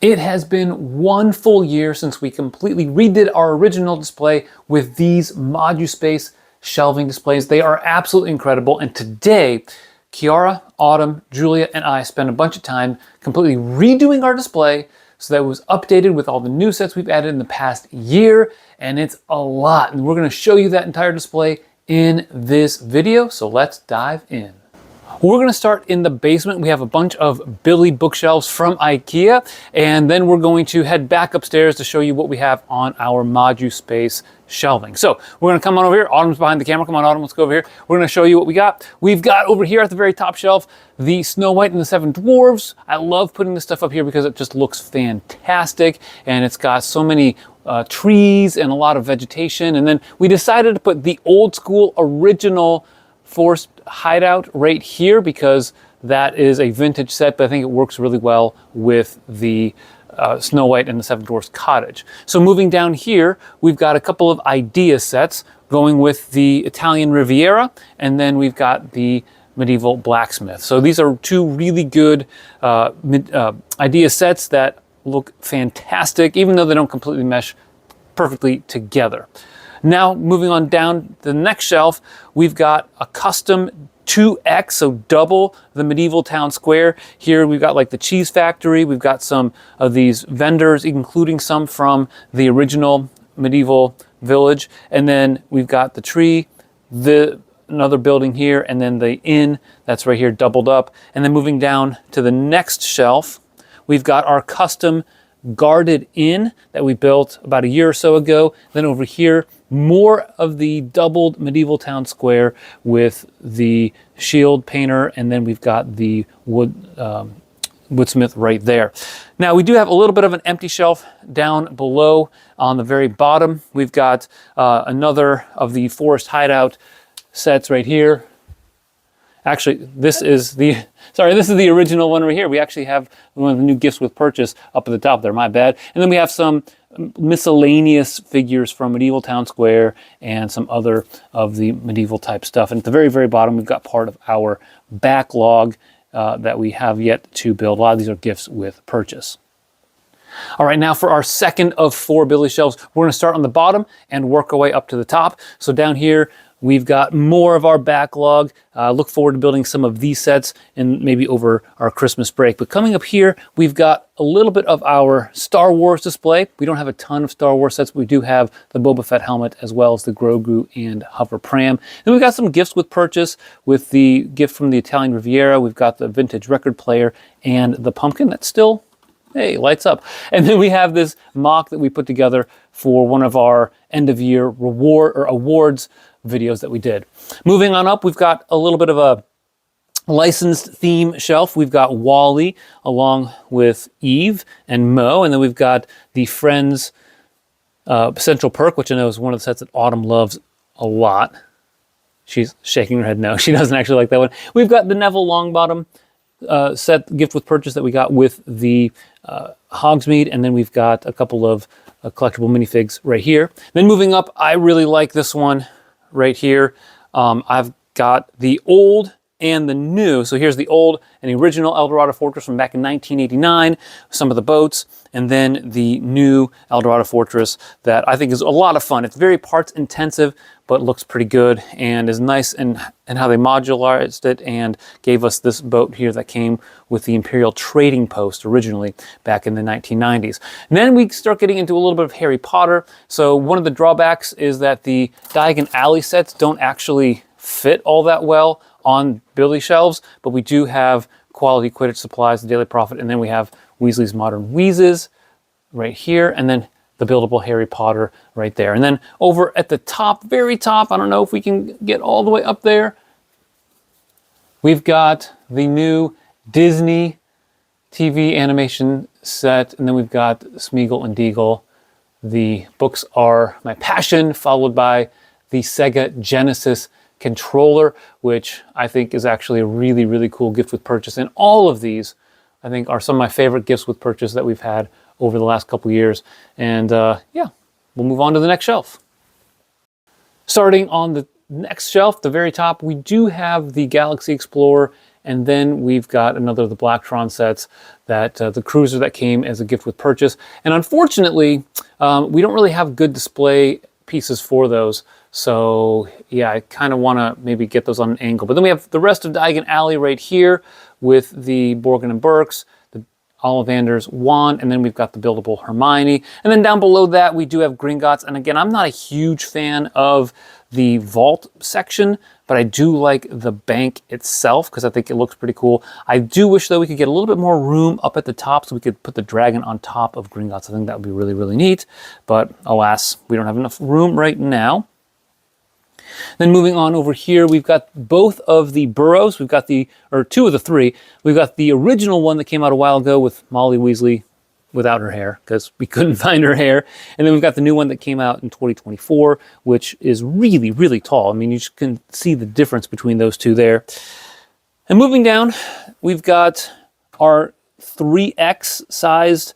It has been 1 full year since we completely redid our original display with these ModuSpace shelving displays. They are absolutely incredible, and today, Kiara, Autumn, Julia, and I spent a bunch of time completely redoing our display so that it was updated with all the new sets we've added in the past year, and it's a lot. And we're gonna show you that entire display in this video, so let's dive in. We're going to start in the basement. We have a bunch of Billy bookshelves from IKEA, and then we're going to head back upstairs to show you what we have on our ModuSpace shelving. So we're going to come on over here. Autumn's behind the camera. Come on, Autumn, let's go over here. We're going to show you what we got. We've got over here at the very top shelf the Snow White and the Seven Dwarfs. I love putting this stuff up here because it just looks fantastic, and it's got so many trees and a lot of vegetation. And then we decided to put the old school original forest hideout right here because that is a vintage set, but I think it works really well with the Snow White and the Seven Dwarfs cottage. So moving down here, we've got a couple of idea sets going with the Italian Riviera, and then we've got the medieval blacksmith. So these are two really good idea sets that look fantastic, even though they don't completely mesh perfectly together. Now, moving on down the next shelf, we've got a custom 2X, so double the medieval town square. Here we've got like the cheese factory, we've got some of these vendors, including some from the original medieval village, and then we've got the tree, another building here, and then the inn that's right here doubled up. And then moving down to the next shelf, we've got our custom guarded inn that we built about a year or so ago. Then over here, more of the doubled medieval town square with the shield painter, and then we've got the woodsmith right there. Now we do have a little bit of an empty shelf down below on the very bottom. We've got another of the forest hideout sets right here. Actually, this is the original one right here. We actually have one of the new gifts with purchase up at the top there, my bad. And then we have some miscellaneous figures from Medieval Town Square and some other of the medieval type stuff. And at the very, very bottom, we've got part of our backlog that we have yet to build. A lot of these are gifts with purchase. All right, now for our second of 4 Billy shelves, we're going to start on the bottom and work our way up to the top. So down here, we've got more of our backlog. Look forward to building some of these sets and maybe over our Christmas break. But coming up here, we've got a little bit of our Star Wars display. We don't have a ton of Star Wars sets, but we do have the Boba Fett helmet as well as the Grogu and Hover Pram. Then we've got some gifts with purchase with the gift from the Italian Riviera. We've got the vintage record player and the pumpkin that's still, hey, lights up. And then we have this mock that we put together for one of our end of year awards videos that we did. Moving on up, we've got a little bit of a licensed theme shelf. We've got Wally along with Eve and Mo, and then we've got the Friends Central Perk, which I know is one of the sets that Autumn loves a lot. She's shaking her head no, she doesn't actually like that one. We've got the Neville Longbottom set gift with purchase that we got with the Hogsmeade, and then we've got a couple of collectible minifigs right here. Then moving up, I really like this one right here. I've got the old and the new. So here's the old and the original Eldorado Fortress from back in 1989, some of the boats, and then the new Eldorado Fortress that I think is a lot of fun. It's very parts intensive, but looks pretty good and is nice in how they modularized it and gave us this boat here that came with the Imperial Trading Post originally back in the 1990s. And then we start getting into a little bit of Harry Potter. So one of the drawbacks is that the Diagon Alley sets don't actually fit all that well on Billy shelves, but we do have quality Quidditch supplies, the Daily Prophet, and then we have Weasley's Modern Wheezes right here, and then the buildable Harry Potter right there. And then over at the top, very top, I don't know if we can get all the way up there, we've got the new Disney TV animation set, and then we've got Smeagol and Deagle. The books are my passion, followed by the Sega Genesis controller, which I think is actually a really, really cool gift with purchase. And all of these, I think, are some of my favorite gifts with purchase that we've had over the last couple years. And yeah, we'll move on to the next shelf. Starting on the next shelf, the very top, we do have the Galaxy Explorer And then we've got another of the Blacktron sets, that the cruiser that came as a gift with purchase. And unfortunately, we don't really have good display pieces for those. So yeah, I kind of want to maybe get those on an angle. But then we have the rest of Diagon Alley right here with the Borgin and Burkes, the Ollivander's wand, and then we've got the buildable Hermione. And then down below that, we do have Gringotts. And again, I'm not a huge fan of the vault section, but I do like the bank itself because I think it looks pretty cool. I do wish, though, we could get a little bit more room up at the top so we could put the dragon on top of Gringotts. I think that would be really, really neat. But alas, we don't have enough room right now. Then moving on over here, we've got both of the burrows. We've got or two of the three. We've got the original one that came out a while ago with Molly Weasley without her hair because we couldn't find her hair. And then we've got the new one that came out in 2024, which is really, really tall. I mean, you can see the difference between those two there. And moving down, we've got our 3X sized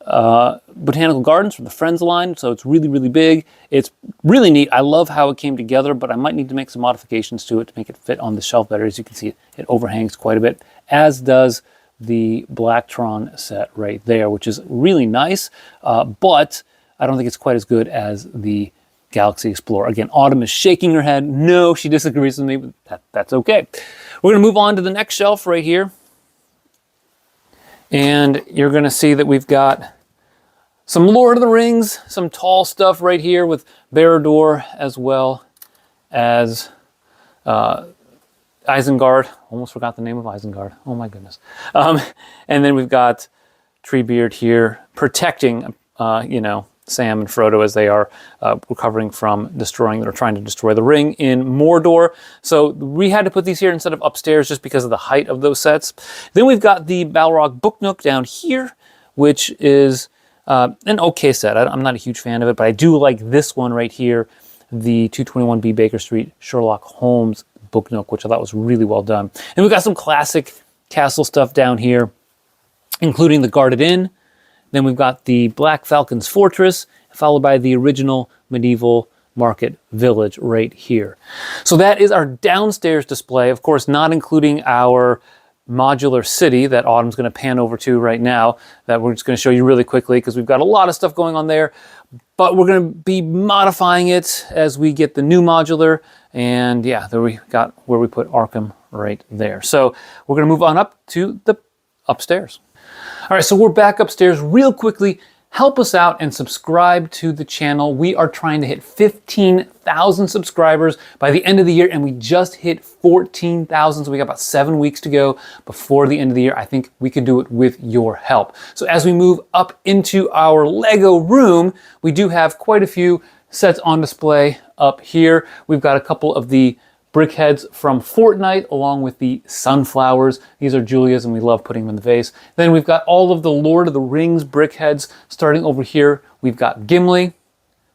botanical gardens from the Friends line. So it's really, really big. It's really neat. I love how it came together, but I might need to make some modifications to it to make it fit on the shelf better. As you can see, it overhangs quite a bit, as does the Blacktron set right there, which is really nice, but I don't think it's quite as good as the Galaxy Explorer. Again, Autumn is shaking her head. No, she disagrees with me, but that's okay. We're going to move on to the next shelf right here. And you're going to see that we've got some Lord of the Rings, some tall stuff right here with Barad-dûr, as well as Isengard. Almost forgot the name of Isengard. Oh my goodness. And then we've got Treebeard here protecting, Sam and Frodo as they are recovering from trying to destroy the ring in Mordor. So we had to put these here instead of upstairs just because of the height of those sets. Then we've got the Balrog Book Nook down here, which is an okay set. I'm not a huge fan of it, but I do like this one right here, the 221B Baker Street Sherlock Holmes Book Nook, which I thought was really well done. And we've got some classic castle stuff down here, including the Guarded Inn. Then we've got the Black Falcon's Fortress, followed by the original medieval market village right here. So that is our downstairs display, of course, not including our modular city that Autumn's going to pan over to right now, that we're just going to show you really quickly because we've got a lot of stuff going on there. But we're going to be modifying it as we get the new modular. And yeah, there we got where we put Arkham right there. So we're going to move on up to the upstairs. All right, so we're back upstairs real quickly. Help us out and subscribe to the channel. We are trying to hit 15,000 subscribers by the end of the year, and we just hit 14,000, so we got about 7 weeks to go before the end of the year. I think we can do it with your help. So as we move up into our Lego room, we do have quite a few sets on display up here. We've got a couple of the brickheads from Fortnite, along with the sunflowers. These are Julia's, and we love putting them in the vase. Then we've got all of the Lord of the Rings brickheads. Starting over here, we've got Gimli,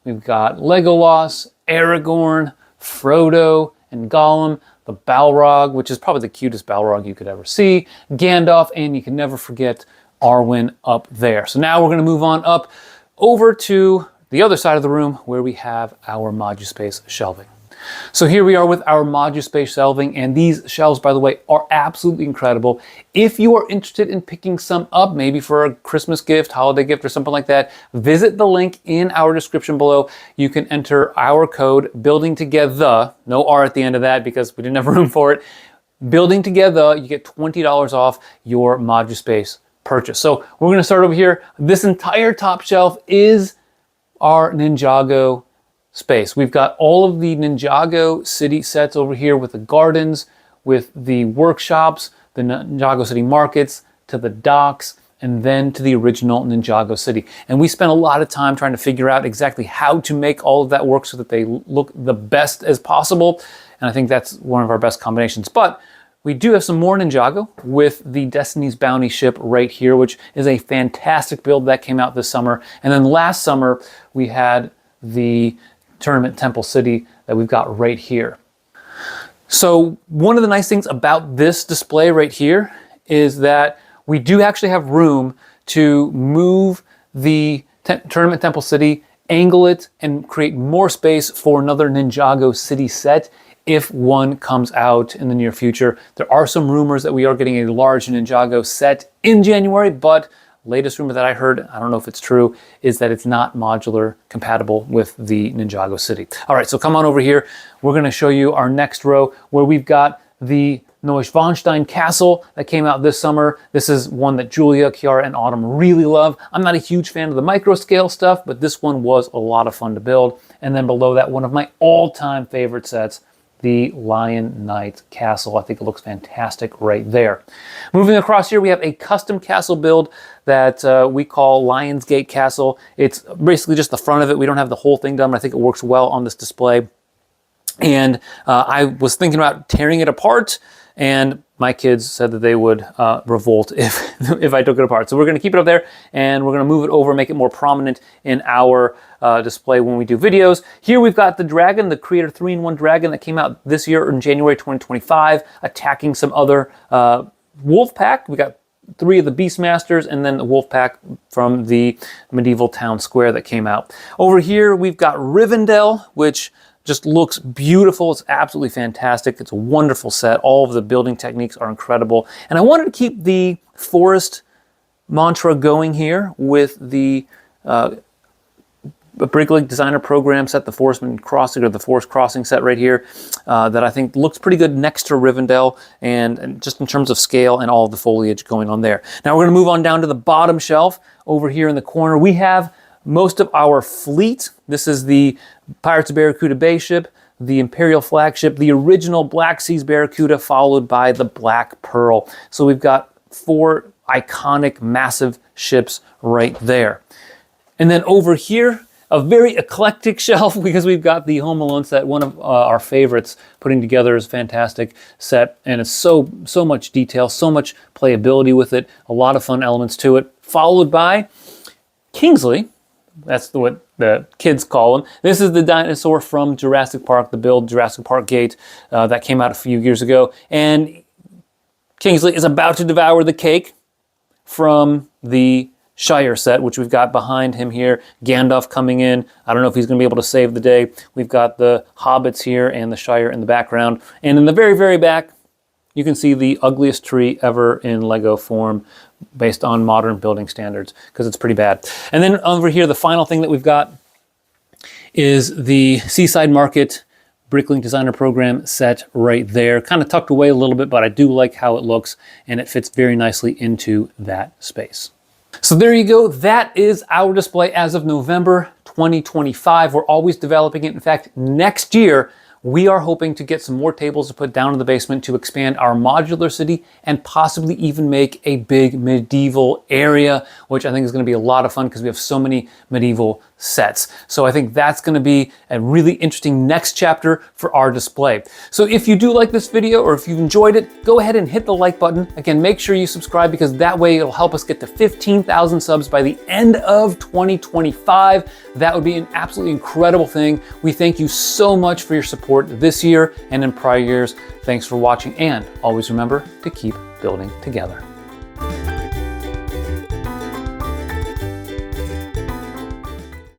we've got Legolas, Aragorn, Frodo, and Gollum, the Balrog, which is probably the cutest Balrog you could ever see, Gandalf, and you can never forget Arwen up there. So now we're going to move on up over to the other side of the room where we have our ModuSpace shelving. So here we are with our ModuSpace shelving, and these shelves, by the way, are absolutely incredible. If you are interested in picking some up, maybe for a Christmas gift, holiday gift, or something like that, visit the link in our description below. You can enter our code, buildingtogethe, no R at the end of that because we didn't have room for it. Buildingtogethe, you get $20 off your ModuSpace purchase. So we're going to start over here. This entire top shelf is our Ninjago space. We've got all of the Ninjago City sets over here with the gardens, with the workshops, the Ninjago City markets, to the docks, and then to the original Ninjago City. And we spent a lot of time trying to figure out exactly how to make all of that work so that they look the best as possible. And I think that's one of our best combinations. But we do have some more Ninjago with the Destiny's Bounty ship right here, which is a fantastic build that came out this summer. And then last summer, we had the Tournament Temple City that we've got right here. So one of the nice things about this display right here is that we do actually have room to move the Tournament Temple City, angle it, and create more space for another Ninjago City set if one comes out in the near future. There are some rumors that we are getting a large Ninjago set in January, but latest rumor that I heard, I don't know if it's true, is that it's not modular compatible with the Ninjago City. All right, so come on over here. We're gonna show you our next row where we've got the Neuschwanstein Castle that came out this summer. This is one that Julia, Kiara, and Autumn really love. I'm not a huge fan of the micro scale stuff, but this one was a lot of fun to build. And then below that, one of my all-time favorite sets, the Lion Knight Castle. I think it looks fantastic right there. Moving across here, we have a custom castle build that we call Lionsgate Castle. It's basically just the front of it. We don't have the whole thing done, but I think it works well on this display. And I was thinking about tearing it apart, and my kids said that they would revolt if I took it apart. So we're gonna keep it up there, and we're gonna move it over, make it more prominent in our display when we do videos. Here we've got the dragon, the Creator 3-in-1 dragon that came out this year in January 2025, attacking some other wolf pack. We got 3 of the Beastmasters, and then the wolf pack from the medieval town square that came out. Over here we've got Rivendell, which just looks beautiful. It's absolutely fantastic. It's a wonderful set. All of the building techniques are incredible. And I wanted to keep the forest mantra going here with the Bricklink Designer Program set, the Forestman Crossing, or the Forest Crossing set right here, that I think looks pretty good next to Rivendell, and just in terms of scale and all of the foliage going on there. Now we're gonna move on down to the bottom shelf. Over here in the corner, we have most of our fleet. This is the Pirates of Barracuda Bay ship, the Imperial flagship, the original Black Seas Barracuda, followed by the Black Pearl. So we've got 4 iconic, massive ships right there. And then over here, a very eclectic shelf, because we've got the Home Alone set, one of our favorites. Putting together is a fantastic set, and it's so much detail, so much playability with it, a lot of fun elements to it, followed by Kingsley. That's what the kids call him. This is the dinosaur from Jurassic Park, the build Jurassic Park Gate that came out a few years ago. And Kingsley is about to devour the cake from the Shire set, which we've got behind him here. Gandalf coming in. I don't know if he's going to be able to save the day. We've got the hobbits here and the Shire in the background. And in the very, very back, you can see the ugliest tree ever in Lego form, based on modern building standards, because it's pretty bad. And then over here, the final thing that we've got is the Seaside Market Bricklink Designer Program set right there. Kind of tucked away a little bit, but I do like how it looks, and it fits very nicely into that space. So there you go. That is our display as of November 2025. We're always developing it. In fact, next year, we are hoping to get some more tables to put down in the basement to expand our modular city and possibly even make a big medieval area, which I think is going to be a lot of fun because we have so many medieval sets. So I think that's going to be a really interesting next chapter for our display. So if you do like this video, or if you've enjoyed it, go ahead and hit the like button. Again, make sure you subscribe, because that way it'll help us get to 15,000 subs by the end of 2025. That would be an absolutely incredible thing. We thank you so much for your support this year and in prior years. Thanks for watching, and always remember to keep building together.